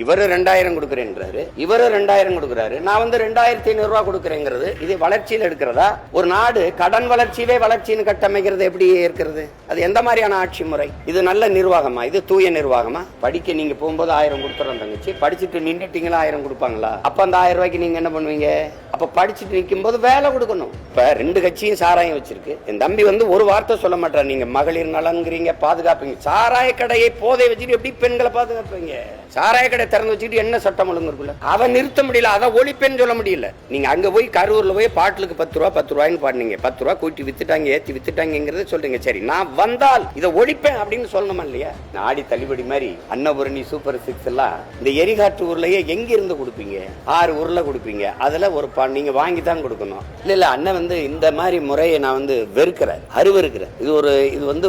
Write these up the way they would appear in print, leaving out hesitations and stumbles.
இவரு 2000 கொடுக்குறேன்றாரு, இவரு 2000 கொடுக்குறாரு, நான் வந்து 2500 ரூபாய் கொடுக்குறேங்கிறது இது வளர்ச்சியில் எடுக்கிறதா? ஒரு நாடு கடன் வளர்ச்சியவே வளர்ச்சின்னு கட்டமைக்கிறது எப்படி இருக்கிறது? அது எந்த மாதிரியான ஆட்சி முறை? இது நல்ல நிர்வாகமா? இது தூய நிர்வாகமா? படிக்க நீங்க போகும்போது 1000 கொடுத்துறோம் தங்கச்சி, படிச்சுட்டு நின்றுட்டீங்களா 1000 கொடுப்பாங்களா? அப்ப அந்த 1000 ரூபாய்க்கு நீங்க என்ன பண்ணுவீங்க? அப்ப படிச்சுட்டு நிற்கும் போது வேலை கொடுக்கணும். இப்ப 2 கட்சியும் சாராயம் வச்சிருக்கு. என் தம்பி வந்து ஒரு வார்த்தை சொல்ல மாட்டார். நீங்க மகளிர் நலன்கிறீங்க, பாதுகாப்பீங்க. சாராய கடையை போதை வச்சுட்டு எப்படி பெண்களை பாதுகாப்பீங்க? சாராய கடை திறந்து வச்சுட்டு என்ன சட்டம் ஒழுங்கு இருக்குல்ல? அதை நிறுத்த முடியல, அதை ஒழிப்பேன்னு சொல்ல முடியல. நீங்க அங்க போய் கரூர்ல போய் பாட்டிலுக்கு 10 ரூபா 10 ரூபாய்னு பாடுனீங்க, 10 ரூபா கூட்டி வித்துட்டாங்க, ஏத்தி வித்துட்டாங்கிறத சொல்றீங்க. சரி, நான் வந்தால் இதை ஒழிப்பேன் அப்படின்னு சொல்லணுமா இல்லையா? ஆடி தள்ளுபடி மாதிரி அன்னபூரணி சூப்பர் 6 எல்லாம் இந்த எரிகாற்று ஊர்லயே எங்க இருந்து கொடுப்பீங்க? 6 ஊர்ல கொடுப்பீங்க. அதுல ஒரு நீங்க வாங்கி தான் கொடுக்கணும். இல்ல அண்ணன் வந்து இந்த மாதிரி முறையை நான் வந்து வெறுக்கிறேன், அருவருக்கிறேன். இது வந்து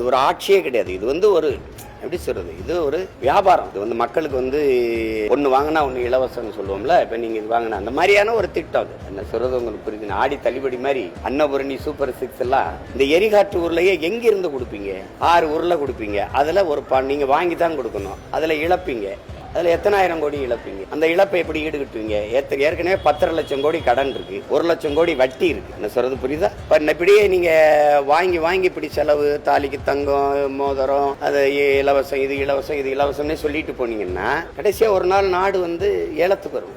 ஒரு ஆட்சியே கிடையாது. இது வந்து ஒரு எப்படி சொல்றது, இது ஒரு வியாபாரம். இது வந்து மக்களுக்கு வந்து ஒன்னு வாங்கினா ஒன்னு இலவசம்னு சொல்லுவோம்ல, இப்ப நீங்க இது வாங்கினா அந்த மாதிரியான ஒரு திட்டம். அது என்ன சொல்றது உங்களுக்கு புரியுது? ஆடி தள்ளுபடி மாதிரி அன்னபூரணி சூப்பர் 6 எல்லாம் இந்த எரிகாற்று ஊர்லயே எங்க இருந்து கொடுப்பீங்க? 6 ஊர்ல கொடுப்பீங்க. அதுல ஒரு நீங்க வாங்கி தான் கொடுக்கணும். அதுல இழப்பீங்க. அதுல எத்தனை ஆயிரம் கோடி இழப்பீங்க? அந்த இழப்பை எப்படி ஈடுகட்டுவீங்க? ஏற்கனவே 10 லட்சம் கோடி கடன் இருக்கு, 1 லட்சம் கோடி வட்டி இருக்கு. என்ன சொல்றது புரியுதா? இப்படியே நீங்க வாங்கி இப்படி செலவு, தாலிக்கு தங்கம், மோதிரம், அது இலவசம், இது இலவசம், இது இலவசம்னே சொல்லிட்டு போனீங்கன்னா கடைசியா ஒரு நாள் நாடு வந்து ஏலத்துக்கு வரும்.